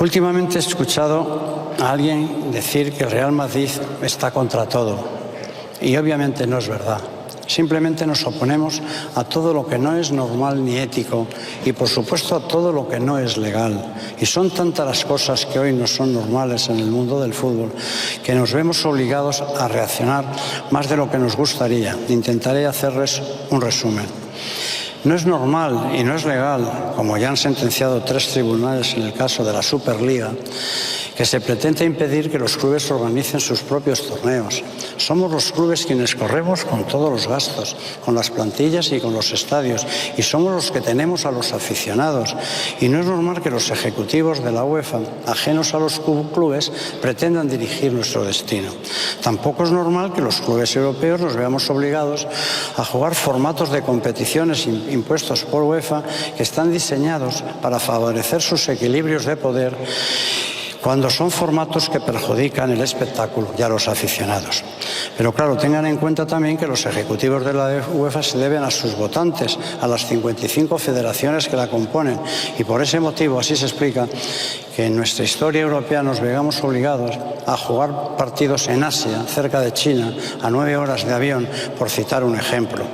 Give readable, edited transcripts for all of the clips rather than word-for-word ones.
Últimamente he escuchado a alguien decir que el Real Madrid está contra todo. Y obviamente no es verdad. Simplemente nos oponemos a todo lo que no es normal ni ético y, por supuesto, a todo lo que no es legal. Y son tantas las cosas que hoy no son normales en el mundo del fútbol que nos vemos obligados a reaccionar más de lo que nos gustaría. Intentaré hacerles un resumen. No es normal y no es legal, como ya han sentenciado 3 tribunales en el caso de la Superliga, que se pretende impedir que los clubes organicen sus propios torneos. Somos los clubes quienes corremos con todos los gastos, con las plantillas y con los estadios, y somos los que tenemos a los aficionados. Y no es normal que los ejecutivos de la UEFA, ajenos a los clubes, pretendan dirigir nuestro destino. Tampoco es normal que los clubes europeos nos veamos obligados a jugar formatos de competiciones impuestos por UEFA que están diseñados para favorecer sus equilibrios de poder, cuando son formatos que perjudican el espectáculo y a los aficionados. Pero claro, tengan en cuenta también que los ejecutivos de la UEFA se deben a sus votantes, a las 55 federaciones que la componen, y por ese motivo así se explica que en nuestra historia europea nos veamos obligados a jugar partidos en Asia, cerca de China, a 9 horas de avión, por citar un ejemplo,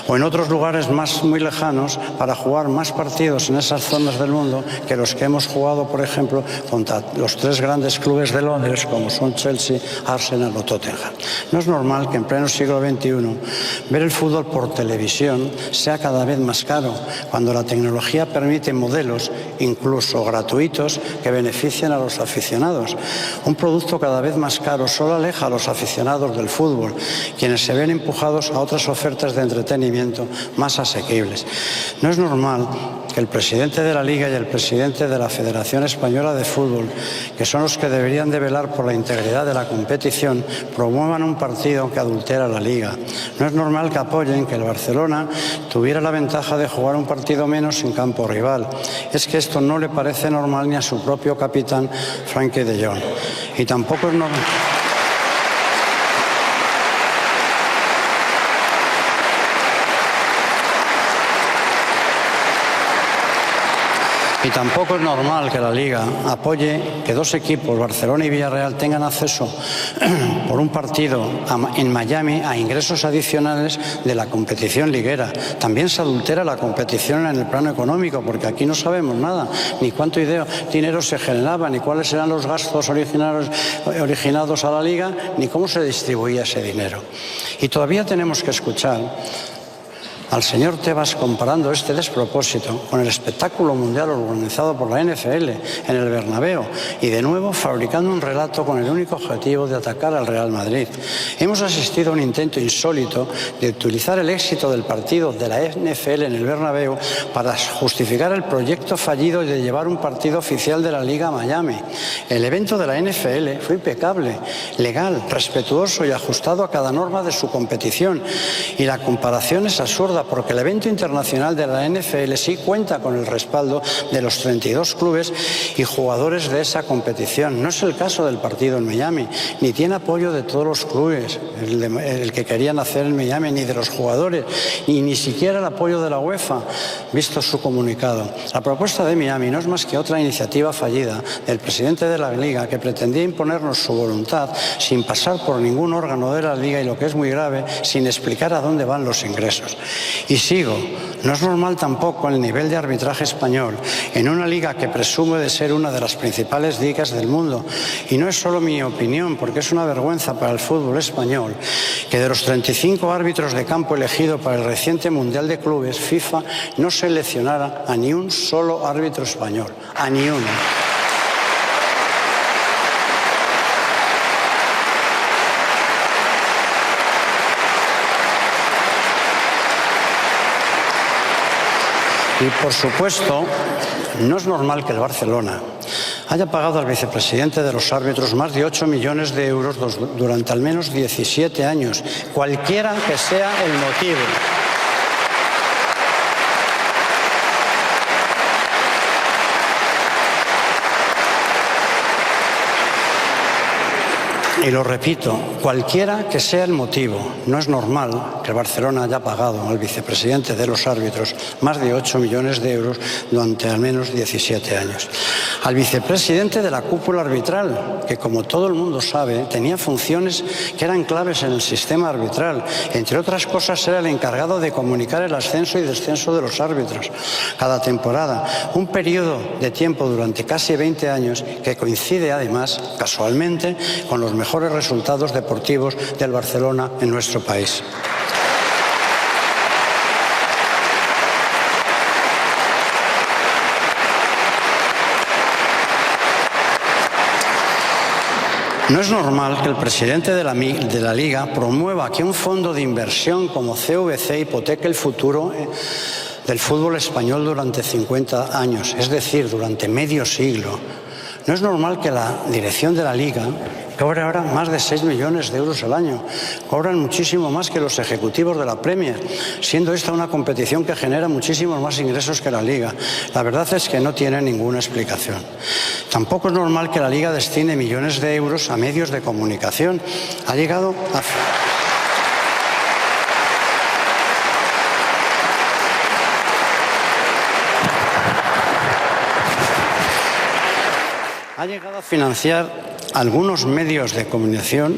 o en otros lugares muy lejanos para jugar más partidos en esas zonas del mundo que los que hemos jugado, por ejemplo, contra los 3 grandes clubes de Londres, como son Chelsea, Arsenal o Tottenham. No es normal que en pleno siglo XXI ver el fútbol por televisión sea cada vez más caro, cuando la tecnología permite modelos, incluso gratuitos, que benefician a los aficionados. Un producto cada vez más caro solo aleja a los aficionados del fútbol, quienes se ven empujados a otras ofertas de entretenimiento más asequibles. No es normal que el presidente de la Liga y el presidente de la Federación Española de Fútbol, que son los que deberían de velar por la integridad de la competición, promuevan un partido que adultera la Liga. No es normal que apoyen que el Barcelona tuviera la ventaja de jugar un partido menos en campo rival. Es que esto no le parece normal ni a su propio capitán, Frenkie de Jong. Y tampoco es normal. Y tampoco es normal que la Liga apoye que 2 equipos, Barcelona y Villarreal, tengan acceso por un partido en Miami a ingresos adicionales de la competición liguera. También se adultera la competición en el plano económico, porque aquí no sabemos nada, ni cuánto dinero se generaba, ni cuáles eran los gastos originados a la Liga, ni cómo se distribuía ese dinero. Y todavía tenemos que escuchar al señor Tebas comparando este despropósito con el espectáculo mundial organizado por la NFL en el Bernabéu, y de nuevo fabricando un relato con el único objetivo de atacar al Real Madrid. Hemos asistido a un intento insólito de utilizar el éxito del partido de la NFL en el Bernabéu para justificar el proyecto fallido de llevar un partido oficial de la Liga a Miami. El evento de la NFL fue impecable, legal, respetuoso y ajustado a cada norma de su competición, y la comparación es absurda, porque el evento internacional de la NFL sí cuenta con el respaldo de los 32 clubes y jugadores de esa competición. No es el caso del partido en Miami, ni tiene apoyo de todos los clubes, el que querían hacer en Miami, ni de los jugadores, ni siquiera el apoyo de la UEFA, visto su comunicado. La propuesta de Miami no es más que otra iniciativa fallida del presidente de la Liga, que pretendía imponernos su voluntad sin pasar por ningún órgano de la Liga y, lo que es muy grave, sin explicar a dónde van los ingresos. Y sigo, no es normal tampoco el nivel de arbitraje español en una liga que presume de ser una de las principales ligas del mundo. Y no es solo mi opinión, porque es una vergüenza para el fútbol español que de los 35 árbitros de campo elegidos para el reciente Mundial de Clubes, FIFA no seleccionara a ni un solo árbitro español, a ni uno. Y, por supuesto, no es normal que el Barcelona haya pagado al vicepresidente de los árbitros más de 8 millones de euros durante al menos 17 años, cualquiera que sea el motivo. Y lo repito, cualquiera que sea el motivo, no es normal que el Barcelona haya pagado al vicepresidente de los árbitros más de 8 millones de euros durante al menos 17 años. Al vicepresidente de la cúpula arbitral, que como todo el mundo sabe, tenía funciones que eran claves en el sistema arbitral. Entre otras cosas, era el encargado de comunicar el ascenso y descenso de los árbitros cada temporada. Un periodo de tiempo durante casi 20 años que coincide además, casualmente, con los mejores resultados deportivos del Barcelona en nuestro país. No es normal que el presidente de la Liga promueva que un fondo de inversión como CVC hipoteque el futuro del fútbol español durante 50 años, es decir, durante medio siglo. No es normal que la dirección de la Liga cobre ahora más de 6 millones de euros al año. Cobran muchísimo más que los ejecutivos de la Premier, siendo esta una competición que genera muchísimos más ingresos que la Liga. La verdad es que no tiene ninguna explicación. Tampoco es normal que la Liga destine millones de euros a medios de comunicación. Ha llegado a financiar algunos medios de comunicación,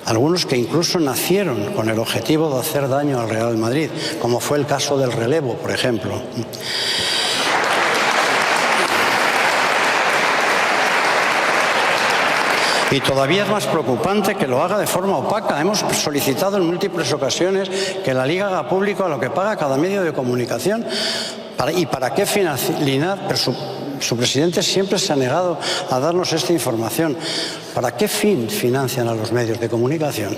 algunos que incluso nacieron con el objetivo de hacer daño al Real Madrid, como fue el caso del Relevo, por ejemplo. Y todavía es más preocupante que lo haga de forma opaca. Hemos solicitado en múltiples ocasiones que la Liga haga público a lo que paga cada medio de comunicación. ¿Y para qué finalizar? Su presidente siempre se ha negado a darnos esta información. ¿Para qué fin financian a los medios de comunicación?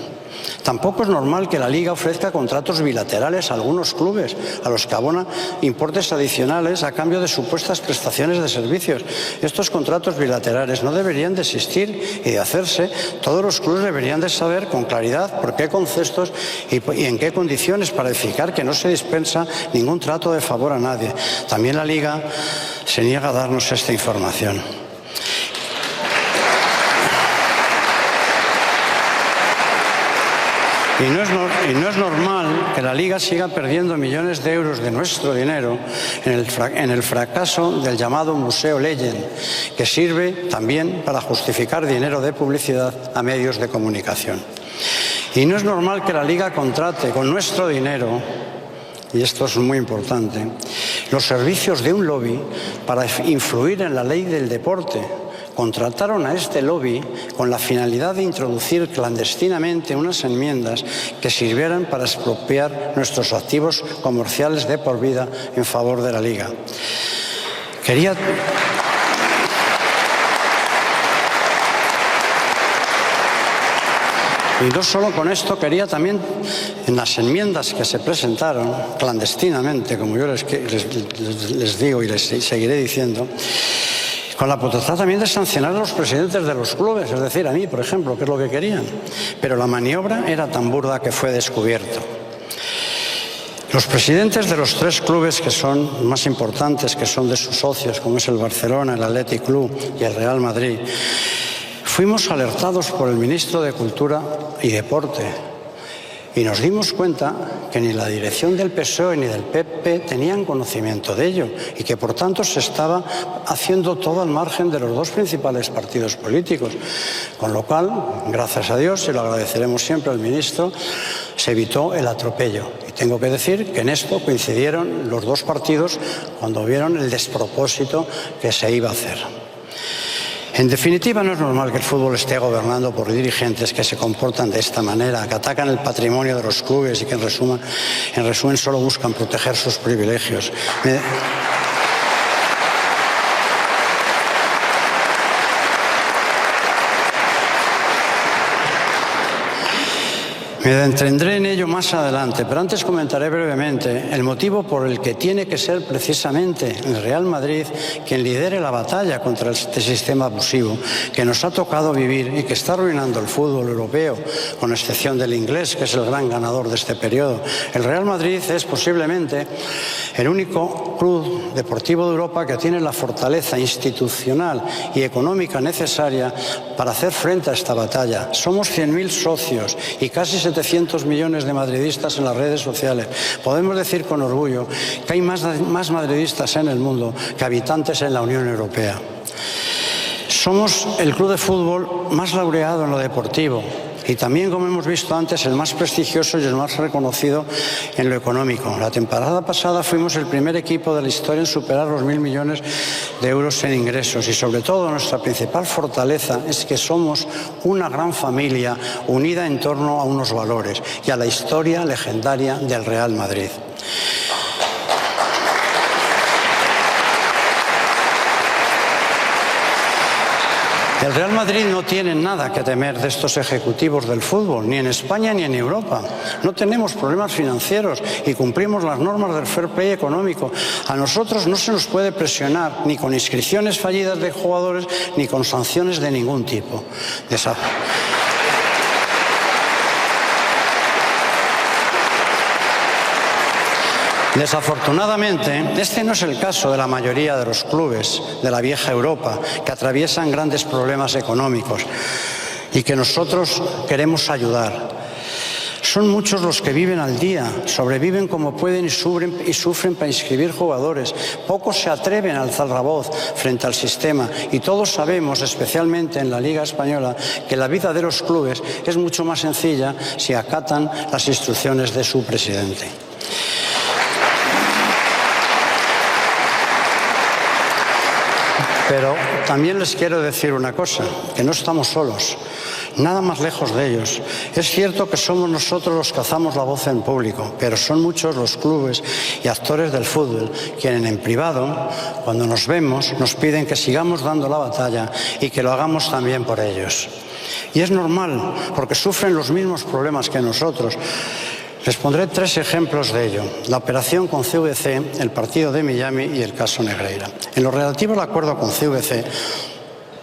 Tampoco es normal que la Liga ofrezca contratos bilaterales a algunos clubes, a los que abona importes adicionales a cambio de supuestas prestaciones de servicios. Estos contratos bilaterales no deberían de existir y de hacerse. Todos los clubes deberían de saber con claridad por qué conceptos y en qué condiciones, para verificar que no se dispensa ningún trato de favor a nadie. También la Liga se niega a darnos esta información. Y no es normal que la Liga siga perdiendo millones de euros de nuestro dinero en el fracaso del llamado Museo Legend, que sirve también para justificar dinero de publicidad a medios de comunicación. Y no es normal que la Liga contrate con nuestro dinero, y esto es muy importante, los servicios de un lobby para influir en la ley del deporte. Contrataron a este lobby con la finalidad de introducir clandestinamente unas enmiendas que sirvieran para expropiar nuestros activos comerciales de por vida en favor de la Liga. Y no solo con esto, quería también, en las enmiendas que se presentaron clandestinamente, como yo les digo y les seguiré diciendo, con la potestad también de sancionar a los presidentes de los clubes, es decir, a mí, por ejemplo, que es lo que querían. Pero la maniobra era tan burda que fue descubierto. Los presidentes de los 3 clubes que son más importantes, que son de sus socios, como es el Barcelona, el Athletic Club y el Real Madrid, fuimos alertados por el ministro de Cultura y Deporte. Y nos dimos cuenta que ni la dirección del PSOE ni del PP tenían conocimiento de ello y que por tanto se estaba haciendo todo al margen de los 2 principales partidos políticos. Con lo cual, gracias a Dios, y lo agradeceremos siempre al ministro, se evitó el atropello. Y tengo que decir que en esto coincidieron los 2 partidos cuando vieron el despropósito que se iba a hacer. En definitiva, no es normal que el fútbol esté gobernado por dirigentes que se comportan de esta manera, que atacan el patrimonio de los clubes y que en resumen solo buscan proteger sus privilegios. Me detendré en ello más adelante, pero antes comentaré brevemente el motivo por el que tiene que ser precisamente el Real Madrid quien lidere la batalla contra este sistema abusivo que nos ha tocado vivir y que está arruinando el fútbol europeo, con excepción del inglés, que es el gran ganador de este periodo. El Real Madrid es posiblemente el único club deportivo de Europa que tiene la fortaleza institucional y económica necesaria para hacer frente a esta batalla. Somos 100.000 socios y casi 700 millones de madridistas en las redes sociales. Podemos decir con orgullo que hay más madridistas en el mundo que habitantes en la Unión Europea. Somos el club de fútbol más laureado en lo deportivo y también, como hemos visto antes, el más prestigioso y el más reconocido en lo económico. La temporada pasada fuimos el primer equipo de la historia en superar los 1.000 millones de euros en ingresos y, sobre todo, nuestra principal fortaleza es que somos una gran familia unida en torno a unos valores y a la historia legendaria del Real Madrid. El Real Madrid no tiene nada que temer de estos ejecutivos del fútbol, ni en España ni en Europa. No tenemos problemas financieros y cumplimos las normas del fair play económico. A nosotros no se nos puede presionar ni con inscripciones fallidas de jugadores ni con sanciones de ningún tipo. Desafortunadamente, este no es el caso de la mayoría de los clubes de la vieja Europa, que atraviesan grandes problemas económicos y que nosotros queremos ayudar. Son muchos los que viven al día, sobreviven como pueden y sufren para inscribir jugadores. Pocos se atreven a alzar la voz frente al sistema y todos sabemos, especialmente en la Liga Española, que la vida de los clubes es mucho más sencilla si acatan las instrucciones de su presidente. Pero también les quiero decir una cosa, que no estamos solos, nada más lejos de ellos. Es cierto que somos nosotros los que alzamos la voz en público, pero son muchos los clubes y actores del fútbol quienes en privado, cuando nos vemos, nos piden que sigamos dando la batalla y que lo hagamos también por ellos. Y es normal, porque sufren los mismos problemas que nosotros. Les pondré 3 ejemplos de ello: la operación con CVC, el partido de Miami y el caso Negreira. En lo relativo al acuerdo con CVC,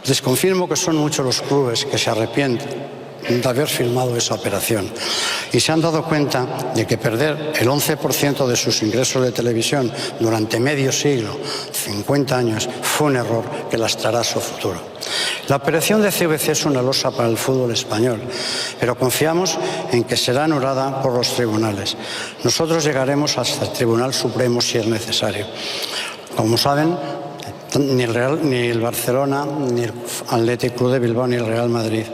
les confirmo que son muchos los clubes que se arrepienten de haber firmado esa operación y se han dado cuenta de que perder el 11% de sus ingresos de televisión durante medio siglo, 50 años, fue un error que lastrará su futuro. La operación de CVC es una losa para el fútbol español, pero confiamos en que será anulada por los tribunales. Nosotros llegaremos hasta el Tribunal Supremo si es necesario. Como saben, ni el Barcelona, ni el Athletic Club de Bilbao, ni el Real Madrid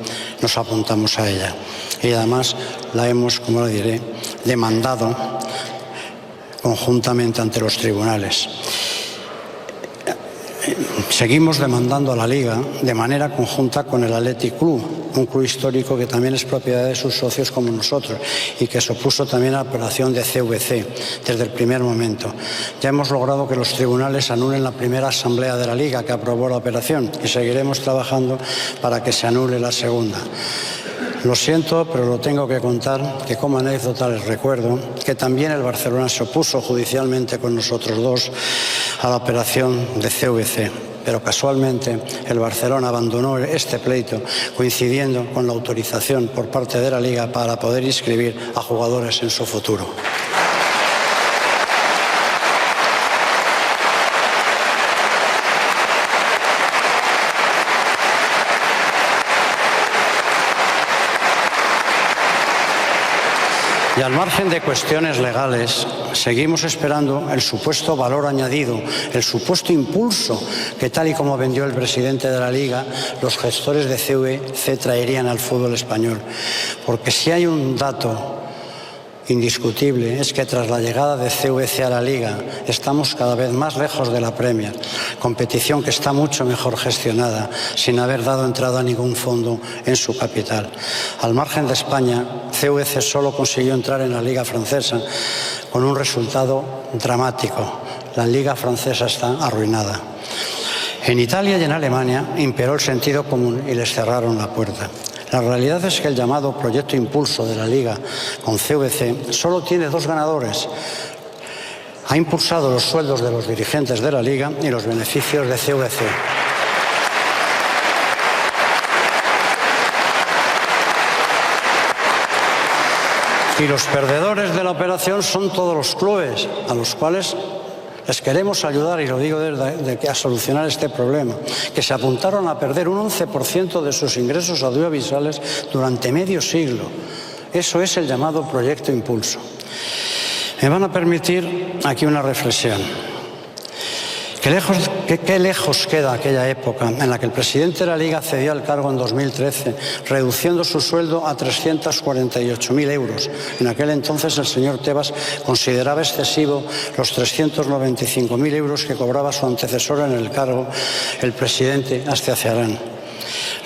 nos apuntamos a ella. Y además la hemos, como lo diré, demandado conjuntamente ante los tribunales. Seguimos demandando a la Liga de manera conjunta con el Athletic Club, un club histórico que también es propiedad de sus socios como nosotros y que se opuso también a la operación de CVC desde el primer momento. Ya hemos logrado que los tribunales anulen la primera asamblea de la Liga que aprobó la operación y seguiremos trabajando para que se anule la segunda. Lo siento, pero lo tengo que contar, que como anécdota les recuerdo que también el Barcelona se opuso judicialmente con nosotros dos a la operación de CVC. Pero casualmente el Barcelona abandonó este pleito coincidiendo con la autorización por parte de la Liga para poder inscribir a jugadores en su futuro. Y al margen de cuestiones legales, seguimos esperando el supuesto valor añadido, el supuesto impulso que, tal y como vendió el presidente de la Liga, los gestores de CVC traerían al fútbol español. Porque si hay un dato indiscutible es que tras la llegada de CVC a la Liga estamos cada vez más lejos de la Premier, competición que está mucho mejor gestionada, sin haber dado entrada a ningún fondo en su capital. Al margen de España, CVC solo consiguió entrar en la Liga francesa con un resultado dramático. La Liga francesa está arruinada. En Italia y en Alemania imperó el sentido común y les cerraron la puerta. La realidad es que el llamado Proyecto Impulso de la Liga con CVC solo tiene dos ganadores. Ha impulsado los sueldos de los dirigentes de la Liga y los beneficios de CVC. Y los perdedores de la operación son todos los clubes, a los cuales les queremos ayudar, y lo digo a solucionar este problema, que se apuntaron a perder un 11% de sus ingresos audiovisuales durante medio siglo. Eso es el llamado Proyecto Impulso. Me van a permitir aquí una reflexión. Qué lejos queda aquella época en la que el presidente de la Liga cedió al cargo en 2013, reduciendo su sueldo a 348.000 euros. En aquel entonces el señor Tebas consideraba excesivo los 395.000 euros que cobraba su antecesor en el cargo, el presidente Astiaciarán.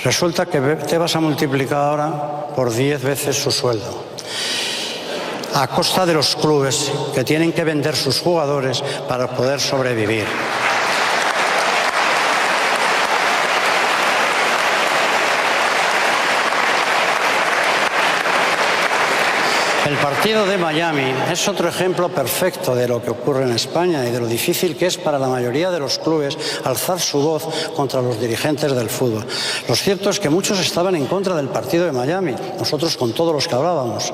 Resulta que Tebas ha multiplicado ahora por 10 veces su sueldo, a costa de los clubes, que tienen que vender sus jugadores para poder sobrevivir. El partido de Miami es otro ejemplo perfecto de lo que ocurre en España y de lo difícil que es para la mayoría de los clubes alzar su voz contra los dirigentes del fútbol. Lo cierto es que muchos estaban en contra del partido de Miami, nosotros con todos los que hablábamos,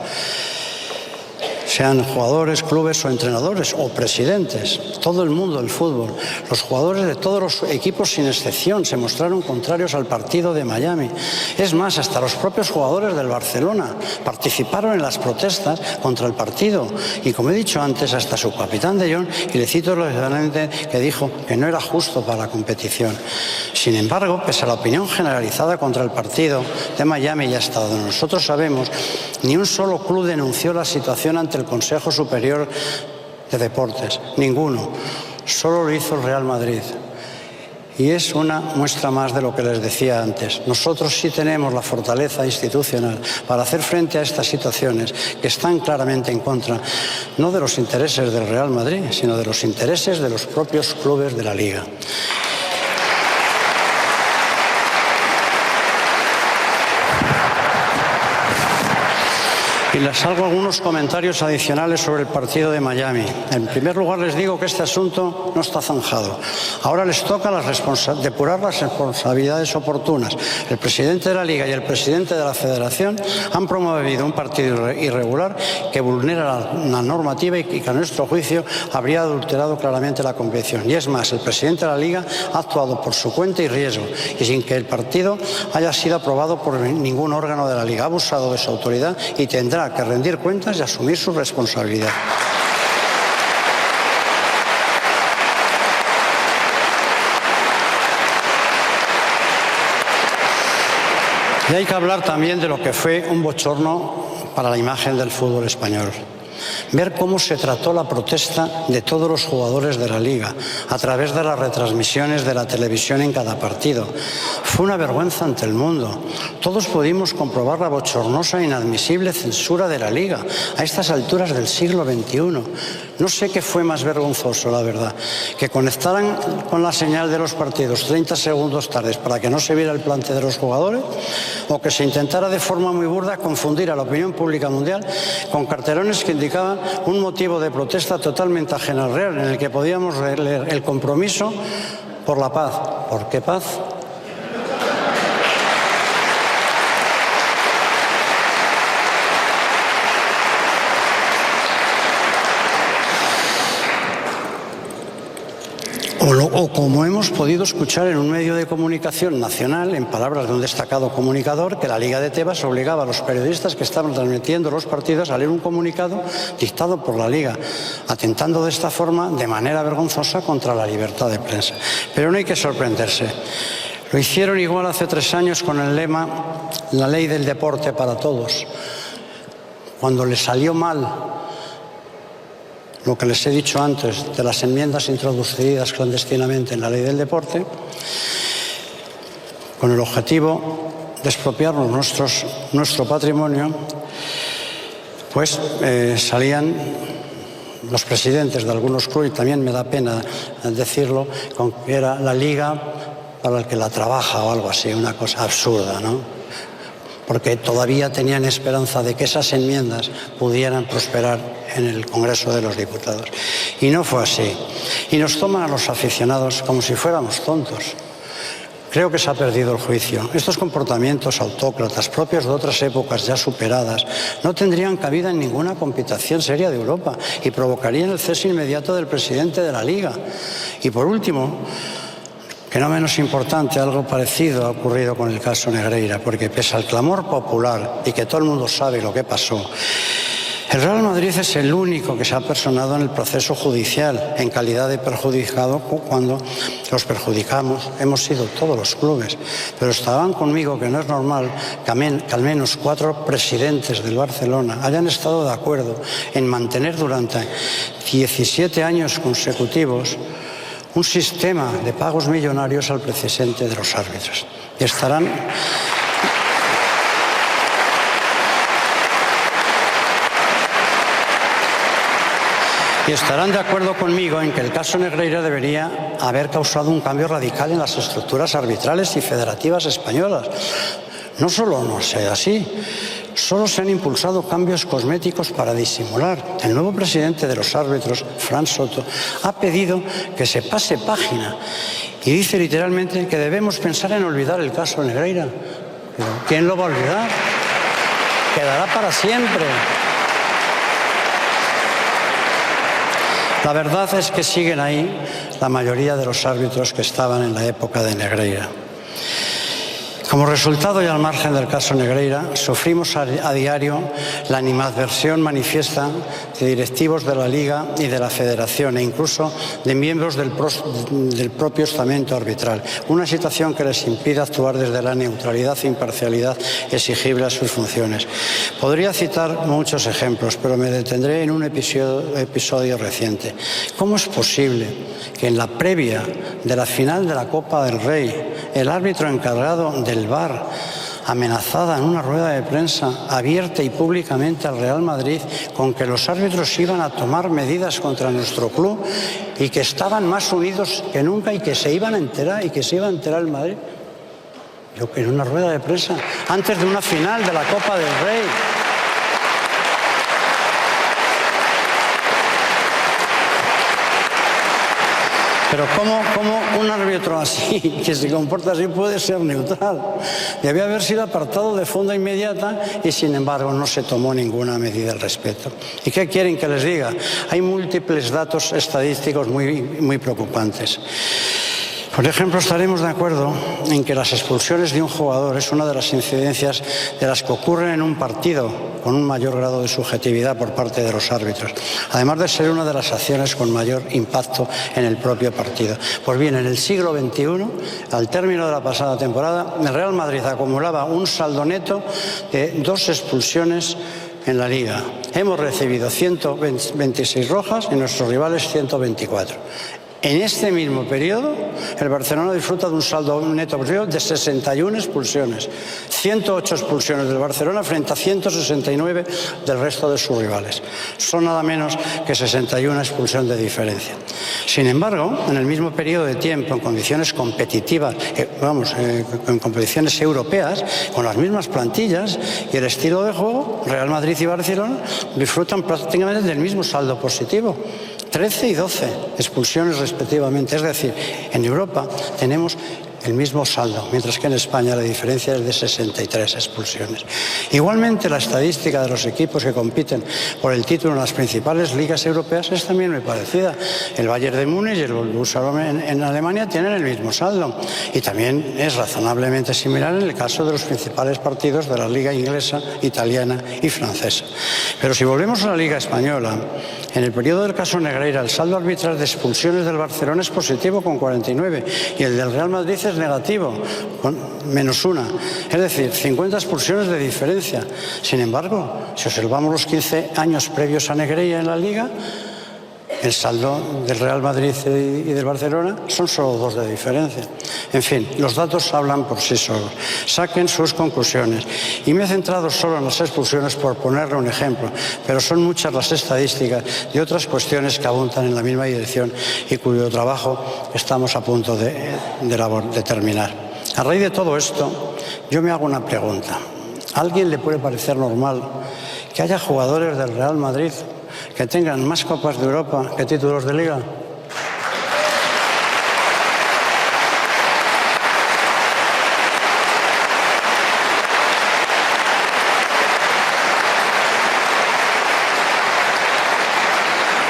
sean jugadores, clubes o entrenadores o presidentes, todo el mundo del fútbol. Los jugadores de todos los equipos sin excepción se mostraron contrarios al partido de Miami. Es más, hasta los propios jugadores del Barcelona participaron en las protestas contra el partido. Y como he dicho antes, hasta su capitán de Jong, y le cito literalmente, que dijo que no era justo para la competición. Sin embargo, pese a la opinión generalizada contra el partido de Miami y hasta donde nosotros sabemos, ni un solo club denunció la situación ante el Consejo Superior de Deportes, ninguno. Solo lo hizo el Real Madrid. Y es una muestra más de lo que les decía antes. Nosotros sí tenemos la fortaleza institucional para hacer frente a estas situaciones que están claramente en contra, no de los intereses del Real Madrid, sino de los intereses de los propios clubes de la Liga. Y les hago algunos comentarios adicionales sobre el partido de Miami. En primer lugar, les digo que este asunto no está zanjado. Ahora les toca depurar las responsabilidades oportunas. El presidente de la Liga y el presidente de la Federación han promovido un partido irregular que vulnera la normativa y que, a nuestro juicio, habría adulterado claramente la competición. Y es más, el presidente de la Liga ha actuado por su cuenta y riesgo, y sin que el partido haya sido aprobado por ningún órgano de la Liga. Ha abusado de su autoridad y tendrá que rendir cuentas y asumir su responsabilidad. Y hay que hablar también de lo que fue un bochorno para la imagen del fútbol español. Ver cómo se trató la protesta de todos los jugadores de la Liga a través de las retransmisiones de la televisión en cada partido. Fue una vergüenza ante el mundo. Todos pudimos comprobar la bochornosa e inadmisible censura de la Liga a estas alturas del siglo XXI. No sé qué fue más vergonzoso, la verdad, que conectaran con la señal de los partidos 30 segundos tarde para que no se viera el plante de los jugadores, o que se intentara de forma muy burda confundir a la opinión pública mundial con cartelones que indicaban un motivo de protesta totalmente ajeno al real, en el que podíamos leer el compromiso por la paz. ¿Por qué paz? O como hemos podido escuchar en un medio de comunicación nacional, en palabras de un destacado comunicador, que la Liga de Tebas obligaba a los periodistas que estaban transmitiendo los partidos a leer un comunicado dictado por la Liga, atentando de esta forma de manera vergonzosa contra la libertad de prensa. Pero no hay que sorprenderse. Lo hicieron igual hace 3 años con el lema "La ley del deporte para todos". Cuando les salió mal lo que les he dicho antes de las enmiendas introducidas clandestinamente en la ley del deporte, con el objetivo de expropiarnos nuestro patrimonio, pues salían los presidentes de algunos clubes, y también me da pena decirlo, con que era la Liga para el que la trabaja o algo así, una cosa absurda, ¿no? porque todavía tenían esperanza de que esas enmiendas pudieran prosperar en el Congreso de los Diputados. Y no fue así. Y nos toman a los aficionados como si fuéramos tontos. Creo que se ha perdido el juicio. Estos comportamientos autócratas, propios de otras épocas ya superadas, no tendrían cabida en ninguna competición seria de Europa y provocarían el cese inmediato del presidente de la Liga. Y por último, que no menos importante, algo parecido ha ocurrido con el caso Negreira, porque pese al clamor popular y que todo el mundo sabe lo que pasó, el Real Madrid es el único que se ha personado en el proceso judicial en calidad de perjudicado, cuando los perjudicamos hemos sido todos los clubes. Pero estaban conmigo que no es normal que al menos 4 presidentes del Barcelona hayan estado de acuerdo en mantener durante 17 años consecutivos un sistema de pagos millonarios al presidente de los árbitros. Y estarán de acuerdo conmigo en que el caso Negreira debería haber causado un cambio radical en las estructuras arbitrales y federativas españolas. No solo no sea así, solo se han impulsado cambios cosméticos para disimular. El nuevo presidente de los árbitros, Fran Soto, ha pedido que se pase página y dice literalmente que debemos pensar en olvidar el caso Negreira. Pero ¿quién lo va a olvidar? Quedará para siempre. La verdad es que siguen ahí la mayoría de los árbitros que estaban en la época de Negreira. Como resultado y al margen del caso Negreira, sufrimos a diario la animadversión manifiesta de directivos de la Liga y de la Federación e incluso de miembros del propio estamento arbitral. Una situación que les impide actuar desde la neutralidad e imparcialidad exigible a sus funciones. Podría citar muchos ejemplos, pero me detendré en un episodio reciente. ¿Cómo es posible que en la previa de la final de la Copa del Rey, el árbitro encargado del VAR amenazada en una rueda de prensa abierta y públicamente al Real Madrid con que los árbitros iban a tomar medidas contra nuestro club y que estaban más unidos que nunca y que se iban a enterar el Madrid? Yo, en una rueda de prensa antes de una final de la Copa del Rey. Pero ¿cómo un árbitro así, que se comporta así, puede ser neutral? Debía haber sido apartado de forma inmediata y, sin embargo, no se tomó ninguna medida al respecto. ¿Y qué quieren que les diga? Hay múltiples datos estadísticos muy preocupantes. Por ejemplo, estaremos de acuerdo en que las expulsiones de un jugador es una de las incidencias de las que ocurren en un partido con un mayor grado de subjetividad por parte de los árbitros, además de ser una de las acciones con mayor impacto en el propio partido. Pues bien, en el siglo XXI, al término de la pasada temporada, el Real Madrid acumulaba un saldo neto de 2 expulsiones en la Liga. Hemos recibido 126 rojas y nuestros rivales 124. En este mismo periodo, el Barcelona disfruta de un saldo neto de 61 expulsiones, 108 expulsiones del Barcelona frente a 169 del resto de sus rivales. Son nada menos que 61 expulsiones de diferencia. Sin embargo, en el mismo periodo de tiempo, en condiciones competitivas, en competiciones europeas, con las mismas plantillas y el estilo de juego, Real Madrid y Barcelona disfrutan prácticamente del mismo saldo positivo. 13 y 12 expulsiones respectivamente. Es decir, en Europa tenemos el mismo saldo, mientras que en España la diferencia es de 63 expulsiones. Igualmente, la estadística de los equipos que compiten por el título en las principales ligas europeas es también muy parecida. El Bayern de Múnich y el Borussia en Alemania tienen el mismo saldo. Y también es razonablemente similar en el caso de los principales partidos de la liga inglesa, italiana y francesa. Pero si volvemos a la liga española, en el periodo del caso Negreira, el saldo arbitral de expulsiones del Barcelona es positivo con 49 y el del Real Madrid es negativo, con -1. Es decir, 50 expulsiones de diferencia. Sin embargo, si observamos los 15 años previos a Negreira en la Liga, el saldo del Real Madrid y del Barcelona son solo 2 de diferencia. En fin, los datos hablan por sí solos. Saquen sus conclusiones. Y me he centrado solo en las expulsiones por ponerle un ejemplo, pero son muchas las estadísticas de otras cuestiones que apuntan en la misma dirección y cuyo trabajo estamos a punto de terminar. A raíz de todo esto, yo me hago una pregunta. ¿A alguien le puede parecer normal que haya jugadores del Real Madrid que tengan más Copas de Europa que títulos de Liga?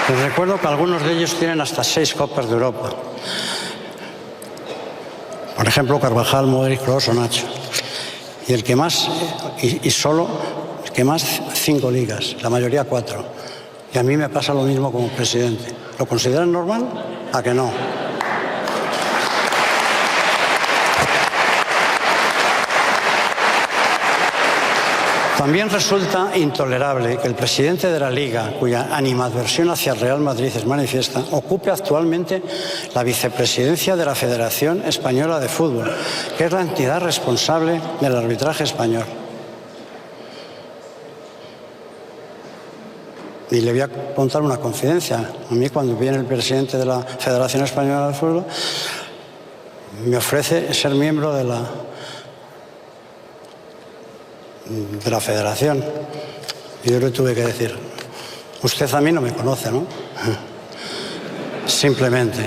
Les recuerdo que algunos de ellos tienen hasta 6 Copas de Europa. Por ejemplo, Carvajal, Modric, Kroos o Nacho. Y el que más, y solo el que más 5 ligas, la mayoría 4. Y a mí me pasa lo mismo como presidente. ¿Lo consideran normal? ¿A que no? También resulta intolerable que el presidente de la Liga, cuya animadversión hacia el Real Madrid es manifiesta, ocupe actualmente la vicepresidencia de la Federación Española de Fútbol, que es la entidad responsable del arbitraje español. Y le voy a contar una confidencia. A mí, cuando viene el presidente de la Federación Española de Fútbol, me ofrece ser miembro de la federación. Y yo le tuve que decir: usted a mí no me conoce, ¿no? Simplemente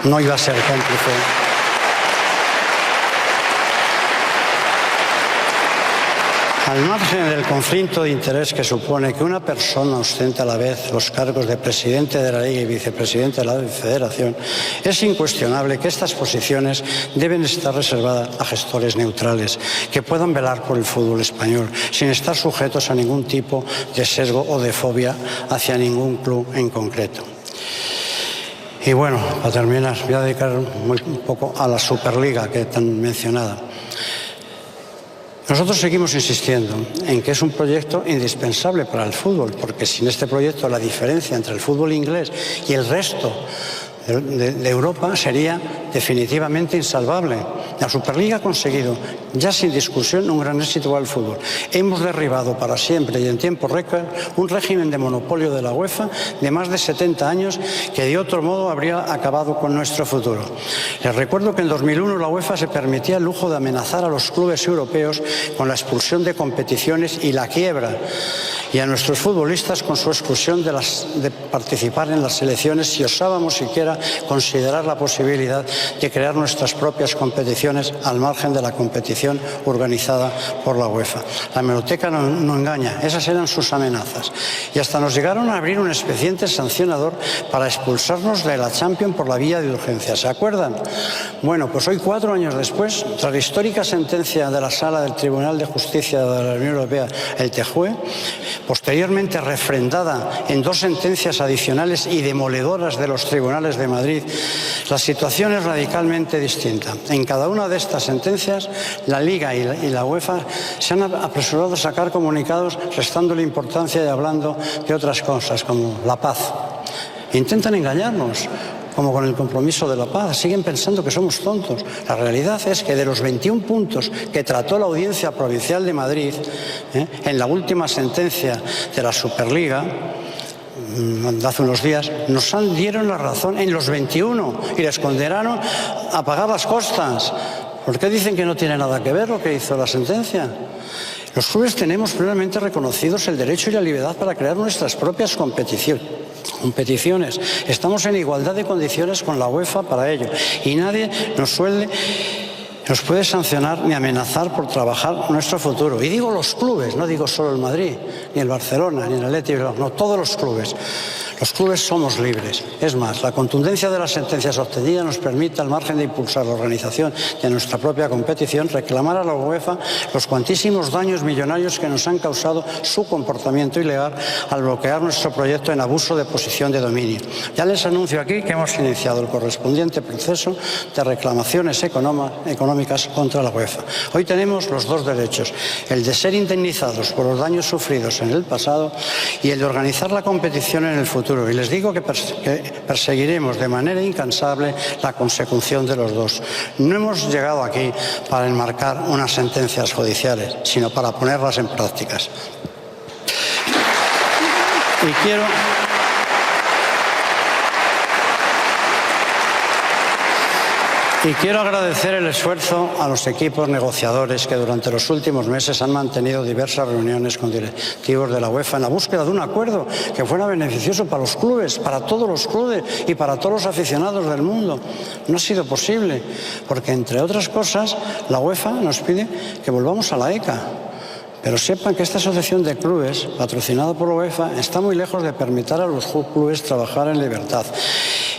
no iba a ser cómplice. Al margen del conflicto de interés que supone que una persona ostente a la vez los cargos de presidente de la Liga y vicepresidente de la Federación, es incuestionable que estas posiciones deben estar reservadas a gestores neutrales que puedan velar por el fútbol español sin estar sujetos a ningún tipo de sesgo o de fobia hacia ningún club en concreto. Y bueno, para terminar, voy a dedicar un poco a la Superliga que tan mencionada. Nosotros seguimos insistiendo en que es un proyecto indispensable para el fútbol, porque sin este proyecto la diferencia entre el fútbol inglés y el resto de Europa sería definitivamente insalvable. La Superliga ha conseguido, ya sin discusión, un gran éxito al fútbol. Hemos derribado para siempre y en tiempo récord un régimen de monopolio de la UEFA de más de 70 años que de otro modo habría acabado con nuestro futuro. Les recuerdo que en 2001 la UEFA se permitía el lujo de amenazar a los clubes europeos con la expulsión de competiciones y la quiebra, y a nuestros futbolistas con su exclusión de participar en las selecciones si osábamos siquiera considerar la posibilidad de crear nuestras propias competiciones al margen de la competición organizada por la UEFA. La hemeroteca no engaña, esas eran sus amenazas. Y hasta nos llegaron a abrir un expediente sancionador para expulsarnos de la Champions por la vía de urgencia. ¿Se acuerdan? Bueno, pues hoy, 4 años después, tras la histórica sentencia de la Sala del Tribunal de Justicia de la Unión Europea, el TJUE, posteriormente refrendada en 2 sentencias adicionales y demoledoras de los tribunales de Madrid, la situación es radicalmente distinta. En cada una de estas sentencias, la Liga y la UEFA se han apresurado a sacar comunicados restándole importancia y hablando de otras cosas, como la paz. Intentan engañarnos, como con el compromiso de la paz. Siguen pensando que somos tontos. La realidad es que de los 21 puntos que trató la Audiencia Provincial de Madrid, en la última sentencia de la Superliga, hace unos días, nos dieron la razón en los 21 y les condenaron a pagar las costas. ¿Por qué dicen que no tiene nada que ver lo que hizo la sentencia? Los clubes tenemos plenamente reconocidos el derecho y la libertad para crear nuestras propias competiciones. Estamos en igualdad de condiciones con la UEFA para ello y nadie nos puede sancionar ni amenazar por trabajar nuestro futuro. Y digo los clubes, no digo solo el Madrid, ni el Barcelona, ni el Atlético, no, todos los clubes. Los clubes somos libres. Es más, la contundencia de las sentencias obtenidas nos permite, al margen de impulsar la organización de nuestra propia competición, reclamar a la UEFA los cuantísimos daños millonarios que nos han causado su comportamiento ilegal al bloquear nuestro proyecto en abuso de posición de dominio. Ya les anuncio aquí que hemos iniciado el correspondiente proceso de reclamaciones económicas contra la UEFA. Hoy tenemos los 2 derechos, el de ser indemnizados por los daños sufridos en el pasado y el de organizar la competición en el futuro. Y les digo que perseguiremos de manera incansable la consecución de los 2. No hemos llegado aquí para enmarcar unas sentencias judiciales, sino para ponerlas en prácticas. Y Y quiero agradecer el esfuerzo a los equipos negociadores que durante los últimos meses han mantenido diversas reuniones con directivos de la UEFA en la búsqueda de un acuerdo que fuera beneficioso para los clubes, para todos los clubes y para todos los aficionados del mundo. No ha sido posible porque, entre otras cosas, la UEFA nos pide que volvamos a la ECA. Pero sepan que esta asociación de clubes, patrocinada por la UEFA, está muy lejos de permitir a los clubes trabajar en libertad.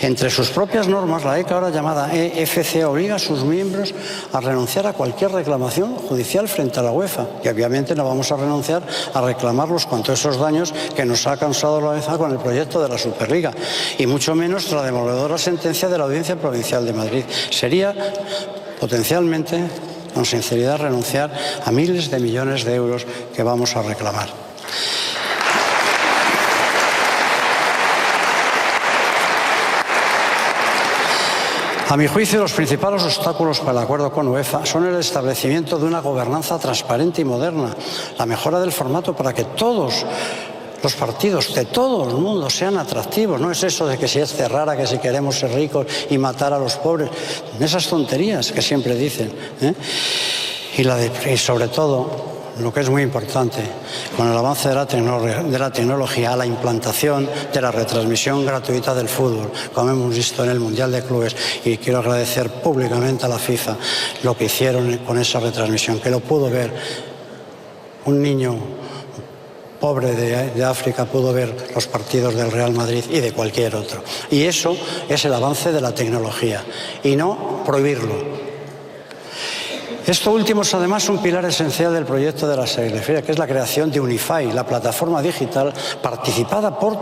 Entre sus propias normas, la ECA, ahora llamada EFC, obliga a sus miembros a renunciar a cualquier reclamación judicial frente a la UEFA. Y obviamente no vamos a renunciar a reclamar los cuantiosos daños que nos ha causado la UEFA con el proyecto de la Superliga. Y mucho menos tras la demoledora sentencia de la Audiencia Provincial de Madrid. Sería potencialmente, con sinceridad, renunciar a miles de millones de euros que vamos a reclamar. A mi juicio, los principales obstáculos para el acuerdo con UEFA son el establecimiento de una gobernanza transparente y moderna, la mejora del formato para que todos los partidos de todo el mundo sean atractivos. No es eso de que si es Cerrara, que si queremos ser ricos y matar a los pobres, esas tonterías que siempre dicen, y sobre todo, lo que es muy importante, con el avance de la tecnología, la implantación de la retransmisión gratuita del fútbol, como hemos visto en el Mundial de Clubes. Y quiero agradecer públicamente a la FIFA lo que hicieron con esa retransmisión, que lo pudo ver un niño pobre de África, pudo ver los partidos del Real Madrid y de cualquier otro. Y eso es el avance de la tecnología, y no prohibirlo. Esto último es además un pilar esencial del proyecto de la Segleferia, que es la creación de Unify, la plataforma digital participada por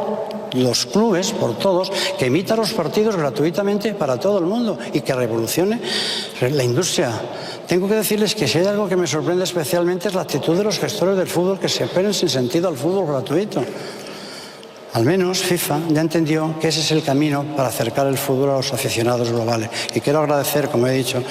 los clubes, por todos, que emita los partidos gratuitamente para todo el mundo y que revolucione la industria. Tengo que decirles que si hay algo que me sorprende especialmente es la actitud de los gestores del fútbol, que se operen sin sentido al fútbol gratuito. Al menos FIFA ya entendió que ese es el camino para acercar el fútbol a los aficionados globales. Y quiero agradecer, como he dicho,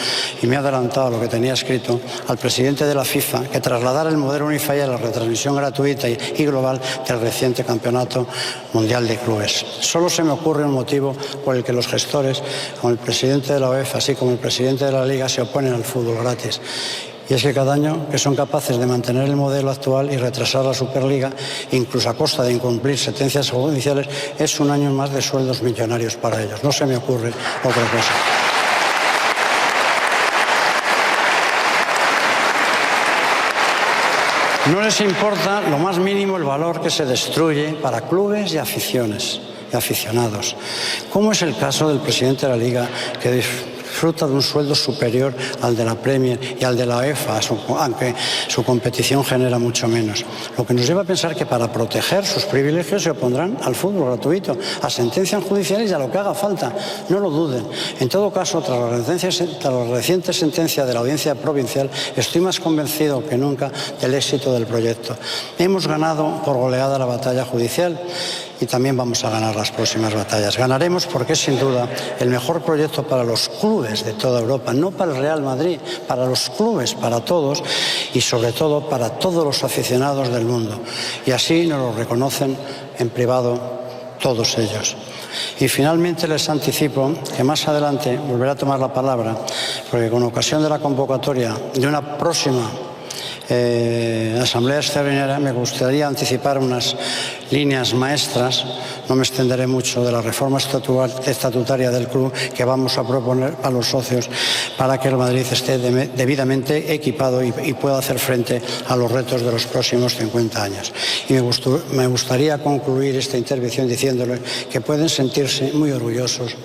y me he adelantado a lo que tenía escrito, al presidente de la FIFA que trasladara el modelo Unify a la retransmisión gratuita y global del reciente Campeonato Mundial de Clubes. Solo se me ocurre un motivo por el que los gestores, como el presidente de la UEFA, así como el presidente de la Liga, se oponen al fútbol gratis. Y es que cada año que son capaces de mantener el modelo actual y retrasar la Superliga, incluso a costa de incumplir sentencias judiciales, es un año más de sueldos millonarios para ellos. No se me ocurre otra cosa. No les importa lo más mínimo el valor que se destruye para clubes y aficiones y aficionados, como es el caso del presidente de la Liga, que disfruta de un sueldo superior al de la Premier y al de la UEFA, aunque su competición genera mucho menos. Lo que nos lleva a pensar que para proteger sus privilegios se opondrán al fútbol gratuito, a sentencias judiciales y a lo que haga falta. No lo duden. En todo caso, tras la reciente sentencia de la Audiencia Provincial, estoy más convencido que nunca del éxito del proyecto. Hemos ganado por goleada la batalla judicial y también vamos a ganar las próximas batallas. Ganaremos porque es sin duda el mejor proyecto para los clubes de toda Europa, no para el Real Madrid, para los clubes, para todos y sobre todo para todos los aficionados del mundo. Y así nos lo reconocen en privado todos ellos. Y finalmente les anticipo que más adelante volveré a tomar la palabra, porque con ocasión de la convocatoria de una próxima Asamblea Extraordinaria me gustaría anticipar unas líneas maestras, no me extenderé mucho, de la reforma estatutaria del club que vamos a proponer a los socios para que el Madrid esté debidamente equipado y pueda hacer frente a los retos de los próximos 50 años. Y me gustaría concluir esta intervención diciéndoles que pueden sentirse muy orgullosos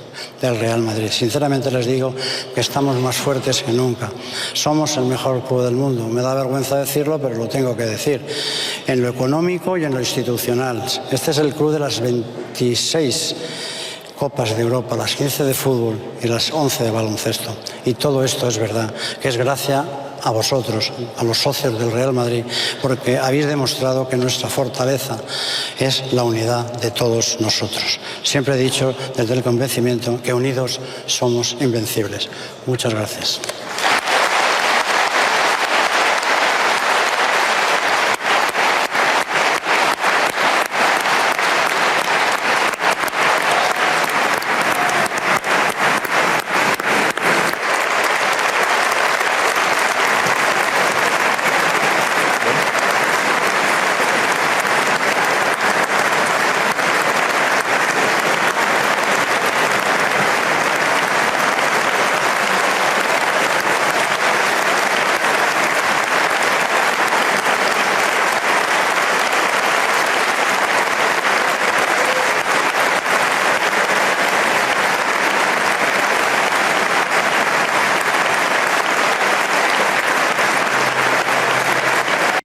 del Real Madrid. Sinceramente les digo que estamos más fuertes que nunca. Somos el mejor club del mundo. Me da vergüenza decirlo, pero lo tengo que decir. En lo económico y en lo institucional. Este es el club de las 26 Copas de Europa, las 15 de fútbol y las 11 de baloncesto. Y todo esto es verdad, que es gracias a vosotros, a los socios del Real Madrid, porque habéis demostrado que nuestra fortaleza es la unidad de todos nosotros. Siempre he dicho desde el convencimiento que unidos somos invencibles. Muchas gracias.